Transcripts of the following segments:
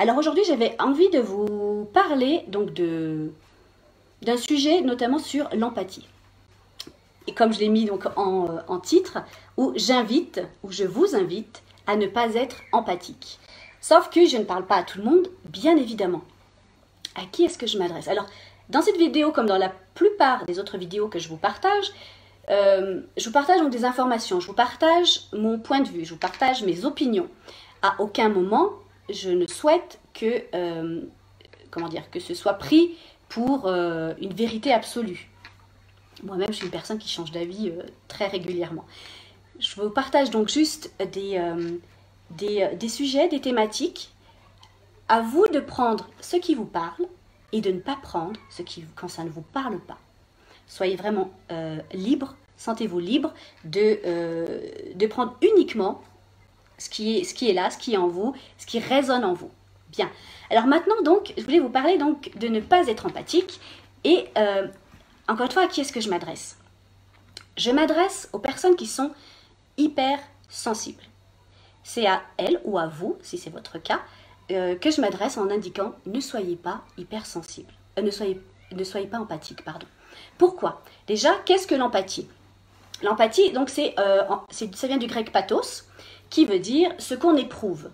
Alors aujourd'hui, j'avais envie de vous parler donc d'un sujet notamment sur l'empathie. Et comme je l'ai mis donc en titre, où je vous invite à ne pas être empathique. Sauf que je ne parle pas à tout le monde, bien évidemment. À qui est-ce que je m'adresse? Alors, dans cette vidéo, comme dans la plupart des autres vidéos que je vous partage donc des informations, je vous partage mon point de vue, je vous partage mes opinions. À aucun moment, je ne souhaite que, que ce soit pris pour une vérité absolue. Moi-même, je suis une personne qui change d'avis très régulièrement. Je vous partage donc juste des sujets, des thématiques. À vous de prendre ce qui vous parle et de ne pas prendre quand ça ne vous parle pas. Soyez vraiment libre, sentez-vous libre de prendre uniquement ce qui est là, ce qui est en vous, ce qui résonne en vous. Bien. Alors maintenant, donc, je voulais vous parler donc de ne pas être empathique. Et encore une fois, à qui est-ce que je m'adresse? Je m'adresse aux personnes qui sont hypersensibles. C'est à elles ou à vous, si c'est votre cas, que je m'adresse en indiquant ne soyez pas hypersensible. Ne soyez pas empathique, pardon. Pourquoi? Déjà, qu'est-ce que l'empathie? L'empathie, donc, ça vient du grec pathos, qui veut dire ce qu'on éprouve.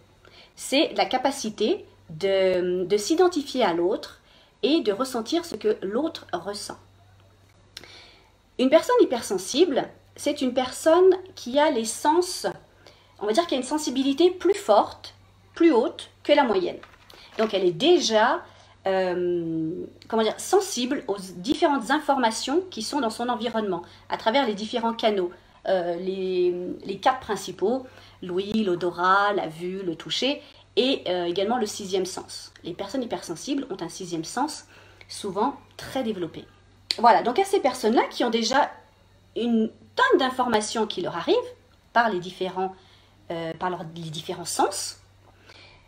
C'est la capacité de s'identifier à l'autre et de ressentir ce que l'autre ressent. Une personne hypersensible, c'est une personne qui a les sens, on va dire qu'il y a une sensibilité plus forte, plus haute que la moyenne. Donc elle est déjà sensible aux différentes informations qui sont dans son environnement, à travers les différents canaux, les quatre principaux, l'ouïe, l'odorat, la vue, le toucher, et également le sixième sens. Les personnes hypersensibles ont un sixième sens, souvent très développé. Voilà, donc à ces personnes-là qui ont déjà une tonne d'informations qui leur arrivent par les différents sens,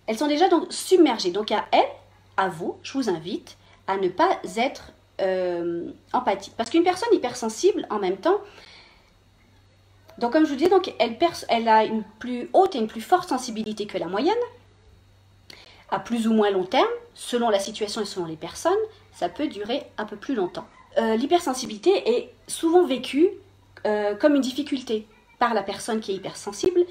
elles sont déjà donc submergées. Donc à elles, à vous, je vous invite à ne pas être empathique. Parce qu'une personne hypersensible, en même temps, donc comme je vous disais, donc, elle a une plus haute et une plus forte sensibilité que la moyenne, à plus ou moins long terme, selon la situation et selon les personnes, ça peut durer un peu plus longtemps. L'hypersensibilité est souvent vécue comme une difficulté par la personne qui est hypersensible,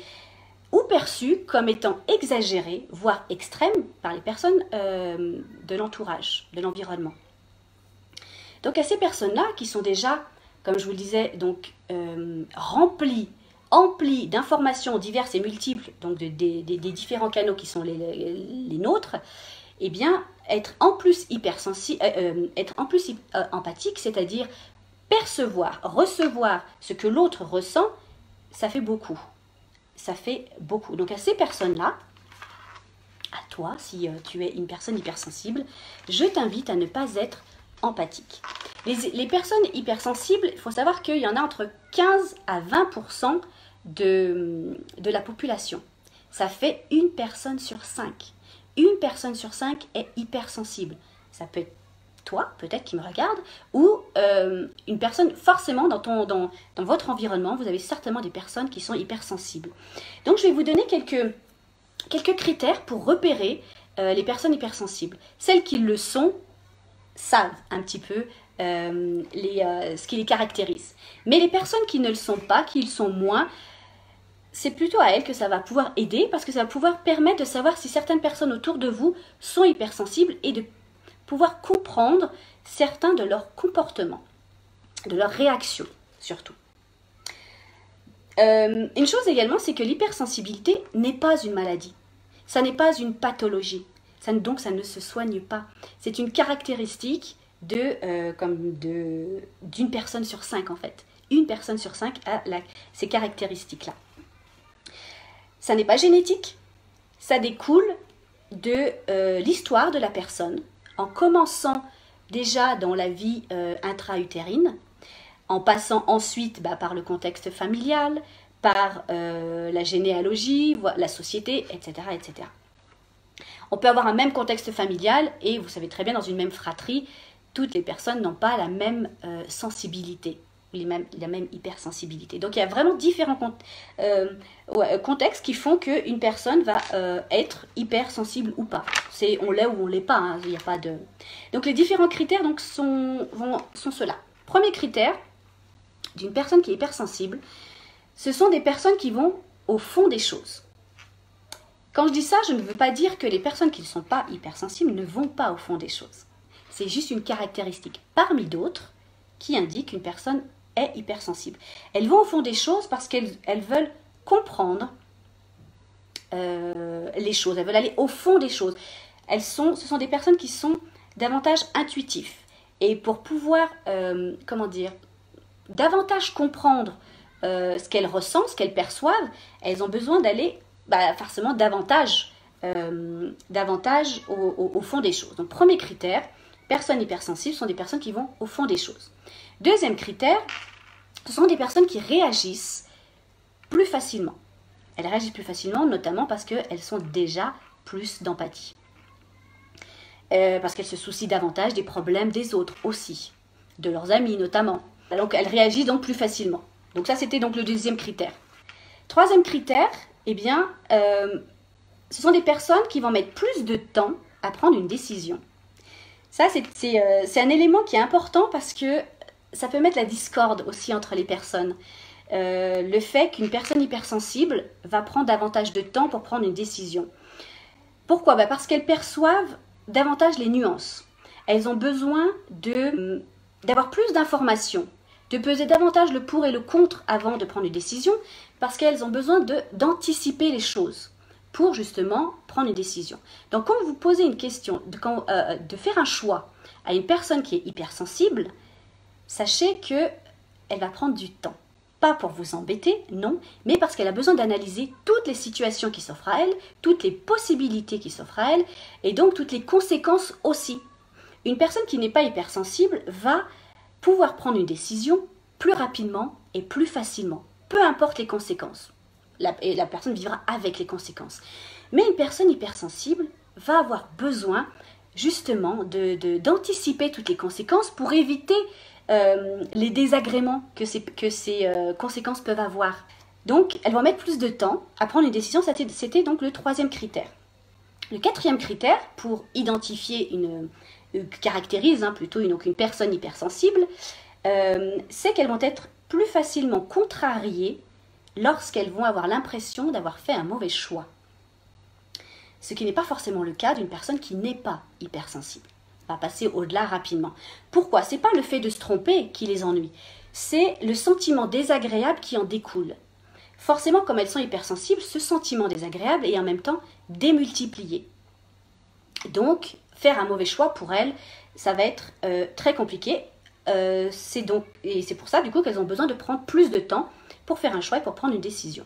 ou perçue comme étant exagérée, voire extrême, par les personnes de l'entourage, de l'environnement. Donc à ces personnes-là, qui sont déjà, comme je vous le disais, donc, remplies d'informations diverses et multiples, donc des différents canaux qui sont les nôtres, eh bien, être en plus empathique, c'est-à-dire percevoir, recevoir ce que l'autre ressent, ça fait beaucoup. Ça fait beaucoup. Donc à ces personnes-là, à toi, si tu es une personne hypersensible, je t'invite à ne pas être empathique. Les personnes hypersensibles, il faut savoir qu'il y en a entre 15 à 20% de la population. Ça fait une personne sur 5. Une personne sur 5 est hypersensible. Ça peut être toi, peut-être, qui me regarde, ou une personne, forcément, dans votre environnement, vous avez certainement des personnes qui sont hypersensibles. Donc, je vais vous donner quelques critères pour repérer les personnes hypersensibles. Celles qui le sont savent un petit peu ce qui les caractérise. Mais les personnes qui ne le sont pas, qui le sont moins, c'est plutôt à elles que ça va pouvoir aider, parce que ça va pouvoir permettre de savoir si certaines personnes autour de vous sont hypersensibles et de pouvoir comprendre certains de leurs comportements, de leurs réactions surtout. Une chose également, c'est que l'hypersensibilité n'est pas une maladie. Ça n'est pas une pathologie. Donc ça ne se soigne pas. C'est une caractéristique d'une personne sur 5 en fait. Une personne sur 5 a ces caractéristiques-là. Ça n'est pas génétique. Ça découle de l'histoire de la personne, en commençant déjà dans la vie intra-utérine, en passant ensuite par le contexte familial, par la généalogie, la société, etc., etc. On peut avoir un même contexte familial et vous savez très bien, dans une même fratrie, toutes les personnes n'ont pas la même sensibilité. il y a même hypersensibilité. Donc il y a vraiment différents contextes qui font qu'une personne va être hypersensible ou pas. On l'est ou on l'est pas, hein, il n'y a pas de... Donc les différents critères donc, sont ceux-là. Premier critère d'une personne qui est hypersensible, ce sont des personnes qui vont au fond des choses. Quand je dis ça, je ne veux pas dire que les personnes qui ne sont pas hypersensibles ne vont pas au fond des choses. C'est juste une caractéristique parmi d'autres qui indique qu'une personne est hypersensible. Elles vont au fond des choses parce qu'elles veulent comprendre les choses, elles veulent aller au fond des choses. Ce sont des personnes qui sont davantage intuitives. Et pour pouvoir, davantage comprendre ce qu'elles ressentent, ce qu'elles perçoivent, elles ont besoin d'aller forcément davantage au fond des choses. Donc premier critère, personnes hypersensibles sont des personnes qui vont au fond des choses. Deuxième critère, ce sont des personnes qui réagissent plus facilement. Elles réagissent plus facilement, notamment parce qu'elles sont déjà plus d'empathie. Parce qu'elles se soucient davantage des problèmes des autres aussi, de leurs amis notamment. Donc elles réagissent donc plus facilement. Donc ça c'était donc le deuxième critère. Troisième critère, eh bien, ce sont des personnes qui vont mettre plus de temps à prendre une décision. Ça c'est un élément qui est important parce que ça peut mettre la discorde aussi entre les personnes. Le fait qu'une personne hypersensible va prendre davantage de temps pour prendre une décision. Pourquoi ? Parce qu'elles perçoivent davantage les nuances. Elles ont besoin d'avoir plus d'informations, de peser davantage le pour et le contre avant de prendre une décision, parce qu'elles ont besoin d'anticiper les choses pour justement prendre une décision. Donc quand vous posez une question, de faire un choix à une personne qui est hypersensible, sachez qu'elle va prendre du temps. Pas pour vous embêter, non, mais parce qu'elle a besoin d'analyser toutes les situations qui s'offrent à elle, toutes les possibilités qui s'offrent à elle, et donc toutes les conséquences aussi. Une personne qui n'est pas hypersensible va pouvoir prendre une décision plus rapidement et plus facilement, peu importe les conséquences. Et la personne vivra avec les conséquences. Mais une personne hypersensible va avoir besoin justement d'anticiper toutes les conséquences pour éviter les désagréments que ces conséquences peuvent avoir. Donc, elles vont mettre plus de temps à prendre une décision. C'était donc le troisième critère. Le quatrième critère, pour identifier caractérise plutôt une personne hypersensible, c'est qu'elles vont être plus facilement contrariées lorsqu'elles vont avoir l'impression d'avoir fait un mauvais choix. Ce qui n'est pas forcément le cas d'une personne qui n'est pas hypersensible. Va passer au-delà rapidement. Pourquoi ? Ce n'est pas le fait de se tromper qui les ennuie, c'est le sentiment désagréable qui en découle. Forcément, comme elles sont hypersensibles, ce sentiment désagréable est en même temps démultiplié. Donc, faire un mauvais choix pour elles, ça va être très compliqué. C'est pour ça du coup qu'elles ont besoin de prendre plus de temps pour faire un choix et pour prendre une décision.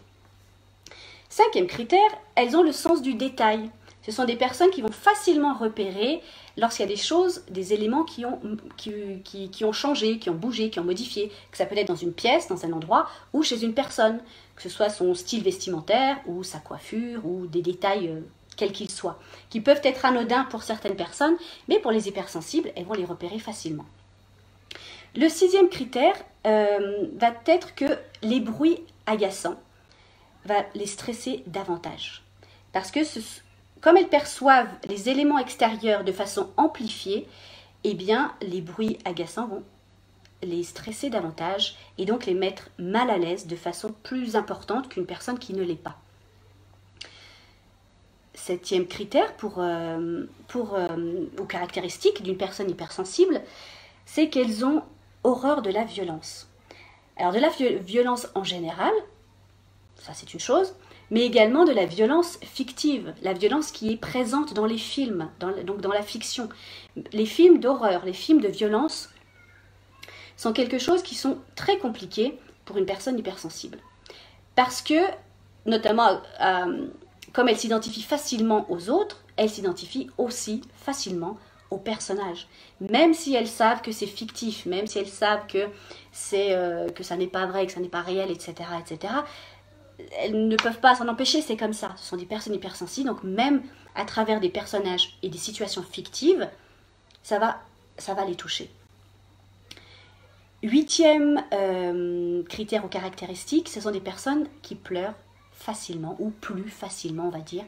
Cinquième critère, elles ont le sens du détail. Ce sont des personnes qui vont facilement repérer lorsqu'il y a des choses, des éléments qui ont changé, qui ont bougé, qui ont modifié, que ça peut être dans une pièce, dans un endroit, ou chez une personne, que ce soit son style vestimentaire, ou sa coiffure, ou des détails quels qu'ils soient, qui peuvent être anodins pour certaines personnes, mais pour les hypersensibles, elles vont les repérer facilement. Le sixième critère va être que les bruits agaçants vont les stresser davantage. Parce que comme elles perçoivent les éléments extérieurs de façon amplifiée, eh bien, les bruits agaçants vont les stresser davantage et donc les mettre mal à l'aise de façon plus importante qu'une personne qui ne l'est pas. Septième critère aux caractéristiques d'une personne hypersensible, c'est qu'elles ont horreur de la violence. Alors de la violence en général, ça c'est une chose, mais également de la violence fictive, la violence qui est présente dans les films, donc dans la fiction. Les films d'horreur, les films de violence sont quelque chose qui sont très compliqués pour une personne hypersensible. Parce que, notamment, comme elle s'identifie facilement aux autres, elle s'identifie aussi facilement aux personnages. Même si elles savent que c'est fictif, même si elles savent que ça n'est pas vrai, que ça n'est pas réel, etc., etc., elles ne peuvent pas s'en empêcher, c'est comme ça. Ce sont des personnes hypersensibles, donc même à travers des personnages et des situations fictives, ça va les toucher. Huitième critère ou caractéristique, ce sont des personnes qui pleurent facilement ou plus facilement, on va dire,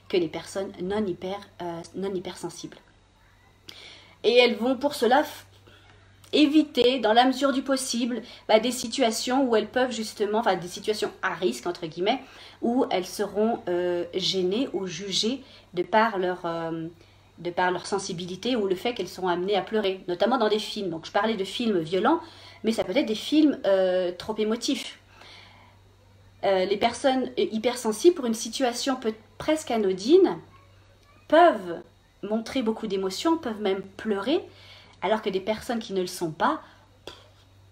que les personnes non hypersensibles. Et elles vont pour cela éviter, dans la mesure du possible, des situations où elles peuvent justement, des situations à risque, entre guillemets, où elles seront gênées ou jugées de par leur sensibilité ou le fait qu'elles seront amenées à pleurer, notamment dans des films. Donc je parlais de films violents, mais ça peut être des films trop émotifs. Les personnes hypersensibles, pour une situation presque anodine, peuvent montrer beaucoup d'émotions, peuvent même pleurer, alors que des personnes qui ne le sont pas,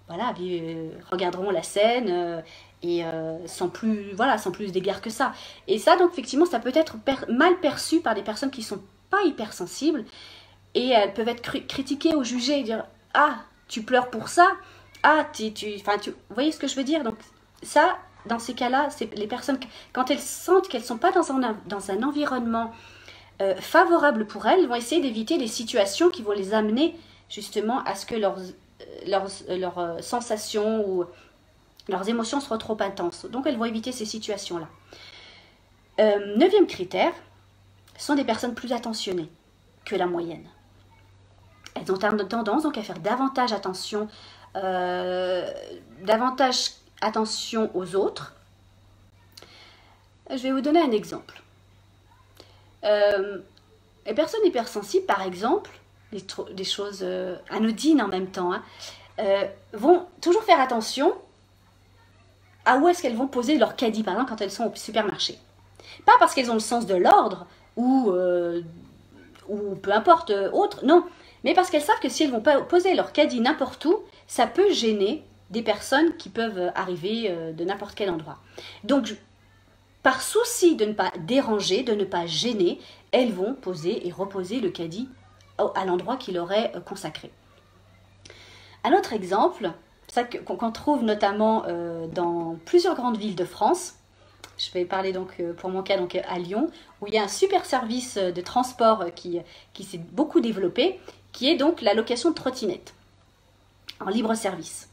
regarderont la scène et sans plus d'égard que ça. Et ça, donc, effectivement, ça peut être mal perçu par des personnes qui ne sont pas hypersensibles, et elles peuvent être critiquées ou jugées, dire « Ah, tu pleures pour ça ? Ah, vous voyez ce que je veux dire ?» Donc ça, dans ces cas-là, c'est les personnes, quand elles sentent qu'elles ne sont pas dans un environnement favorable pour elles, vont essayer d'éviter des situations qui vont les amener justement à ce que leurs sensations ou leurs émotions soient trop intenses. Donc elles vont éviter ces situations-là. Neuvième critère, sont des personnes plus attentionnées que la moyenne. Elles ont tendance donc à faire davantage attention aux autres. Je vais vous donner un exemple. Les personnes hypersensibles, par exemple, des choses anodines en même temps, vont toujours faire attention à où est-ce qu'elles vont poser leur caddie, par exemple, quand elles sont au supermarché. Pas parce qu'elles ont le sens de l'ordre ou peu importe autre, non, mais parce qu'elles savent que si elles vont poser leur caddie n'importe où, ça peut gêner des personnes qui peuvent arriver de n'importe quel endroit. Donc, par souci de ne pas déranger, de ne pas gêner, elles vont poser et reposer le caddie à l'endroit qui leur est consacré. Un autre exemple, ça qu'on trouve notamment dans plusieurs grandes villes de France. Je vais parler donc pour mon cas donc à Lyon, où il y a un super service de transport qui s'est beaucoup développé, qui est donc la location de trottinettes en libre service.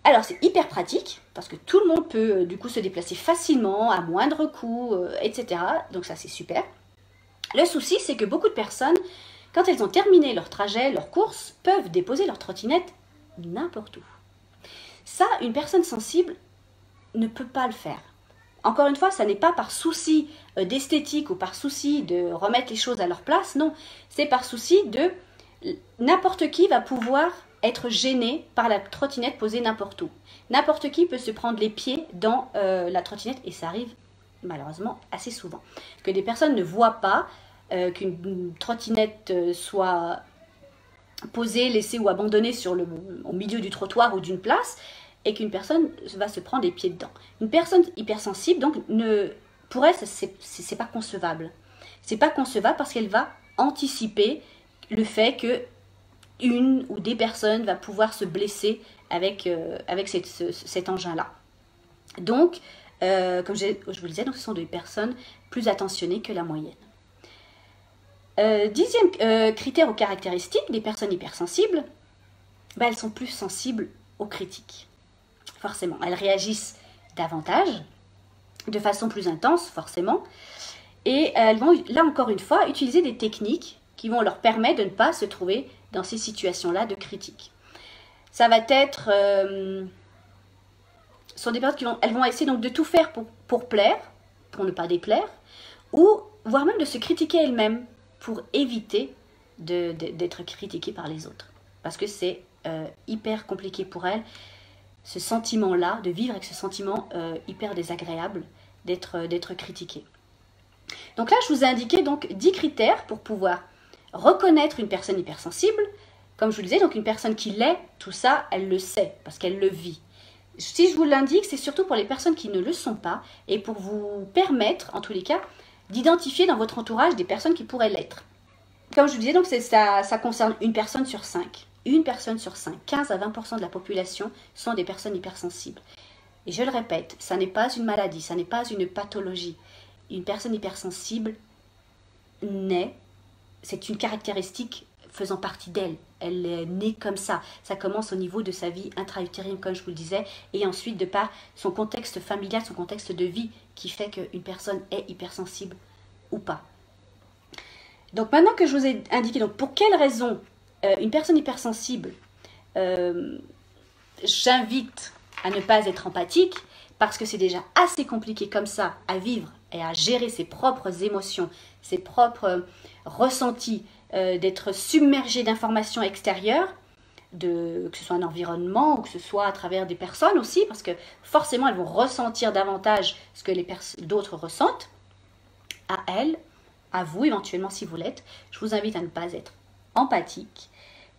Alors c'est hyper pratique, parce que tout le monde peut du coup se déplacer facilement, à moindre coût, etc. Donc ça c'est super. Le souci c'est que beaucoup de personnes, quand elles ont terminé leur trajet, leur course, peuvent déposer leur trottinette n'importe où. Ça, une personne sensible ne peut pas le faire. Encore une fois, ça n'est pas par souci d'esthétique ou par souci de remettre les choses à leur place, non. C'est par souci de n'importe qui va pouvoir être gêné par la trottinette posée n'importe où. N'importe qui peut se prendre les pieds dans la trottinette et ça arrive malheureusement assez souvent. Que des personnes ne voient pas qu'une trottinette soit posée, laissée ou abandonnée au milieu du trottoir ou d'une place, et qu'une personne va se prendre les pieds dedans. Une personne hypersensible, donc, pour elle, c'est pas concevable. C'est pas concevable parce qu'elle va anticiper le fait que une ou des personnes va pouvoir se blesser avec cet engin-là. Donc, comme je vous le disais, donc, ce sont des personnes plus attentionnées que la moyenne. Dixième critère ou caractéristique des personnes hypersensibles, elles sont plus sensibles aux critiques. Forcément, elles réagissent davantage, de façon plus intense, forcément. Et elles vont, là encore une fois, utiliser des techniques qui vont leur permettre de ne pas se trouver dans ces situations-là de critique. Ça va être... sont des personnes elles vont essayer donc de tout faire pour plaire, pour ne pas déplaire, ou voire même de se critiquer elles-mêmes pour éviter d'être critiquées par les autres. Parce que c'est hyper compliqué pour elles, ce sentiment-là, de vivre avec ce sentiment hyper désagréable d'être critiqué. Donc là, je vous ai indiqué donc 10 critères pour pouvoir reconnaître une personne hypersensible. Comme je vous le disais, donc une personne qui l'est, tout ça, elle le sait, parce qu'elle le vit. Si je vous l'indique, c'est surtout pour les personnes qui ne le sont pas, et pour vous permettre, en tous les cas, d'identifier dans votre entourage des personnes qui pourraient l'être. Comme je vous disais, donc ça concerne une personne sur 5. Une personne sur 5, 15 à 20% de la population sont des personnes hypersensibles. Et je le répète, ça n'est pas une maladie, ça n'est pas une pathologie. Une personne hypersensible c'est une caractéristique faisant partie d'elle. Elle est née comme ça. Ça commence au niveau de sa vie intra-utérine, comme je vous le disais, et ensuite de par son contexte familial, son contexte de vie, qui fait qu'une personne est hypersensible ou pas. Donc maintenant que je vous ai indiqué donc pour quelles raisons une personne hypersensible, j'invite à ne pas être empathique, parce que c'est déjà assez compliqué comme ça à vivre et à gérer ses propres émotions, ses propres ressentis, d'être submergé d'informations extérieures, que ce soit un environnement ou que ce soit à travers des personnes aussi, parce que forcément elles vont ressentir davantage ce que d'autres ressentent, à elles, à vous éventuellement si vous l'êtes. Je vous invite à ne pas être empathique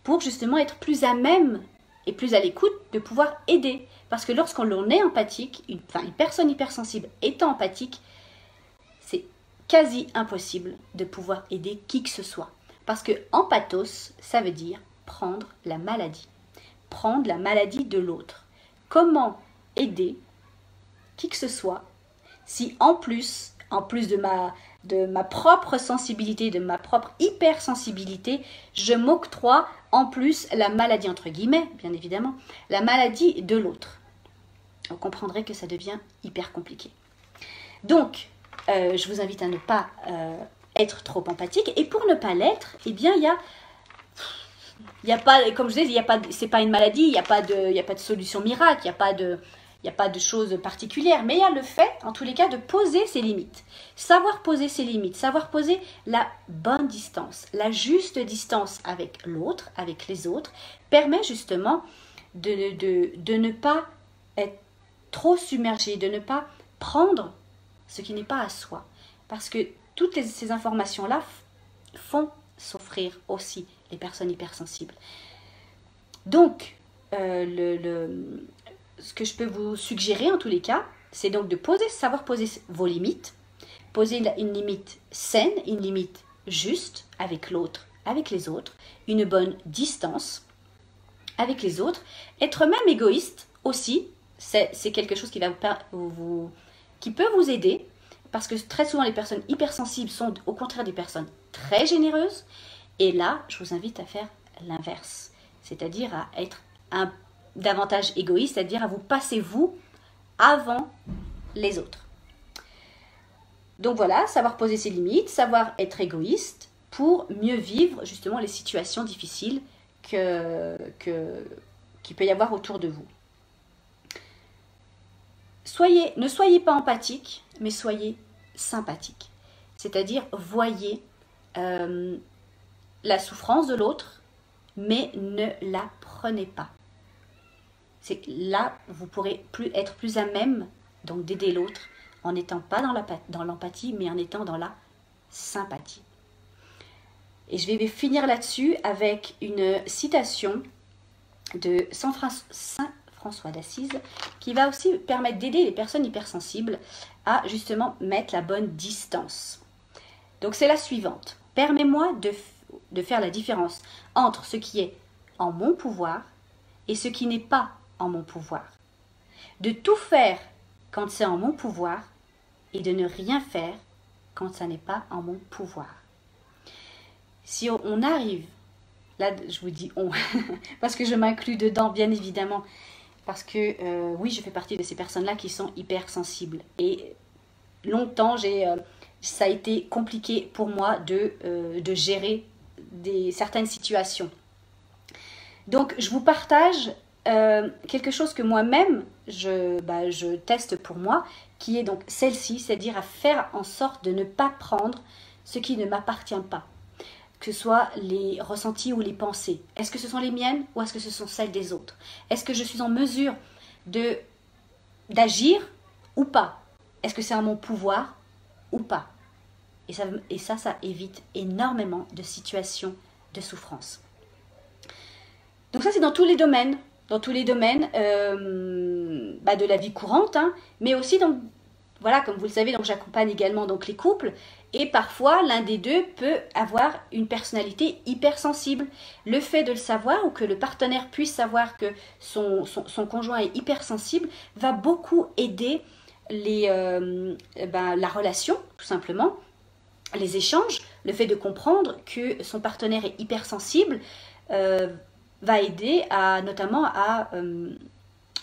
pour justement être plus à même et plus à l'écoute de pouvoir aider. Parce que lorsqu'on est empathique, une personne hypersensible étant empathique, c'est quasi impossible de pouvoir aider qui que ce soit. Parce que empathos, ça veut dire prendre la maladie. Prendre la maladie de l'autre. Comment aider qui que ce soit si en plus de ma propre sensibilité, de ma propre hypersensibilité, je m'octroie en plus la maladie, entre guillemets, bien évidemment, la maladie de l'autre. Vous comprendrez que ça devient hyper compliqué. Donc, je vous invite à ne pas être trop empathique. Et pour ne pas l'être, eh bien, il y a pas, comme je disais, c'est pas une maladie, il n'y a pas de solution miracle, il n'y a pas de choses particulières. Mais il y a le fait, en tous les cas, de poser ses limites. Savoir poser ses limites, savoir poser la bonne distance, la juste distance avec l'autre, avec les autres, permet justement de ne pas être trop submergé, de ne pas prendre ce qui n'est pas à soi. Parce que toutes ces informations-là font souffrir aussi les personnes hypersensibles. Donc, ce que je peux vous suggérer en tous les cas, c'est donc de savoir poser vos limites, poser une limite saine, une limite juste avec l'autre, avec les autres, une bonne distance avec les autres, être même égoïste aussi. C'est quelque chose qui peut vous aider, parce que très souvent les personnes hypersensibles sont au contraire des personnes très généreuses. Et là, je vous invite à faire l'inverse, c'est-à-dire à être davantage égoïste, c'est-à-dire à vous passer vous avant les autres. Donc voilà, savoir poser ses limites, savoir être égoïste pour mieux vivre justement les situations difficiles qu'il peut y avoir autour de vous. Ne soyez pas empathique, mais soyez sympathique. C'est-à-dire, voyez la souffrance de l'autre, mais ne la prenez pas. C'est là, vous pourrez être plus à même donc d'aider l'autre en n'étant pas dans l'empathie, mais en étant dans la sympathie. Et je vais finir là-dessus avec une citation de Saint François d'Assise, qui va aussi permettre d'aider les personnes hypersensibles à justement mettre la bonne distance. Donc c'est la suivante. Permets-moi de faire la différence entre ce qui est en mon pouvoir et ce qui n'est pas en mon pouvoir. De tout faire quand c'est en mon pouvoir et de ne rien faire quand ça n'est pas en mon pouvoir. Si on arrive, là je vous dis on, parce que je m'inclus dedans bien évidemment, parce que oui, je fais partie de ces personnes-là qui sont hypersensibles. Et longtemps, ça a été compliqué pour moi de gérer certaines situations. Donc, je vous partage quelque chose que moi-même, je teste pour moi, qui est donc celle-ci, c'est-à-dire à faire en sorte de ne pas prendre ce qui ne m'appartient pas. Que ce soit les ressentis ou les pensées. Est-ce que ce sont les miennes ou est-ce que ce sont celles des autres? Est-ce que je suis en mesure d'agir ou pas? Est-ce que c'est à mon pouvoir ou pas? Et ça évite énormément de situations de souffrance. Donc ça, c'est dans tous les domaines. Dans tous les domaines de la vie courante, hein, mais aussi donc, voilà, comme vous le savez, donc j'accompagne également donc les couples. Et parfois, l'un des deux peut avoir une personnalité hypersensible. Le fait de le savoir ou que le partenaire puisse savoir que son conjoint est hypersensible va beaucoup aider la relation, tout simplement, les échanges, le fait de comprendre que son partenaire est hypersensible va aider notamment à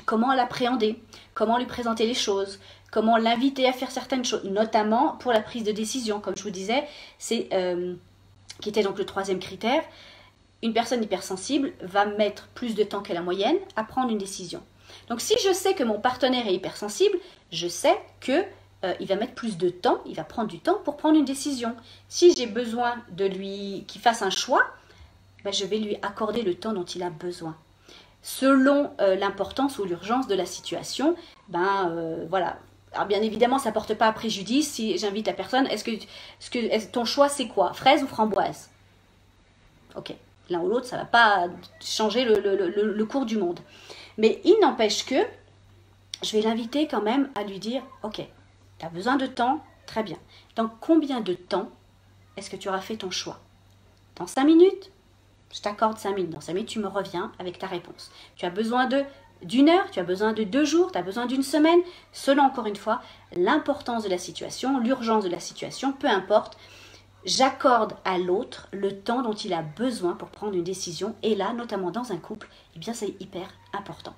comment l'appréhender, comment lui présenter les choses, comment l'inviter à faire certaines choses, notamment pour la prise de décision. Comme je vous disais, c'est qui était donc le troisième critère, une personne hypersensible va mettre plus de temps que la moyenne à prendre une décision. Donc si je sais que mon partenaire est hypersensible, je sais que il va mettre plus de temps, il va prendre du temps pour prendre une décision. Si j'ai besoin de lui qu'il fasse un choix, ben, je vais lui accorder le temps dont il a besoin. Selon l'importance ou l'urgence de la situation, voilà. Alors bien évidemment, ça ne porte pas à préjudice si j'invite la personne, ton choix c'est quoi? Fraise ou framboise? Ok, l'un ou l'autre, ça ne va pas changer le cours du monde. Mais il n'empêche que je vais l'inviter quand même à lui dire, ok, tu as besoin de temps, très bien. Dans combien de temps est-ce que tu auras fait ton choix? Dans 5 minutes? Je t'accorde 5 minutes. Dans 5 minutes, tu me reviens avec ta réponse. Tu as besoin d'une heure, tu as besoin de 2 jours, tu as besoin d'une semaine. Selon, encore une fois, l'importance de la situation, l'urgence de la situation, peu importe. J'accorde à l'autre le temps dont il a besoin pour prendre une décision. Et là, notamment dans un couple, eh bien, c'est hyper important.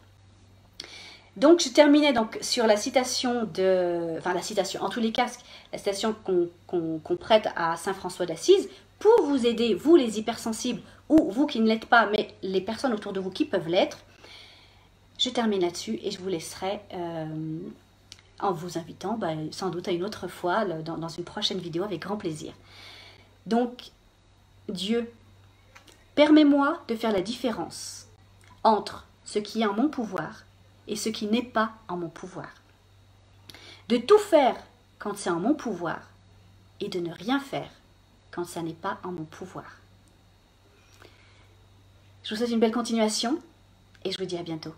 Donc, je terminais donc sur la citation en tous les cas, la citation qu'on prête à Saint François d'Assise pour vous aider, vous les hypersensibles, ou vous qui ne l'êtes pas, mais les personnes autour de vous qui peuvent l'être. Je termine là-dessus et je vous laisserai en vous invitant sans doute à une autre fois dans une prochaine vidéo avec grand plaisir. Donc, Dieu, permets-moi de faire la différence entre ce qui est en mon pouvoir et ce qui n'est pas en mon pouvoir. De tout faire quand c'est en mon pouvoir et de ne rien faire quand ça n'est pas en mon pouvoir. Je vous souhaite une belle continuation et je vous dis à bientôt.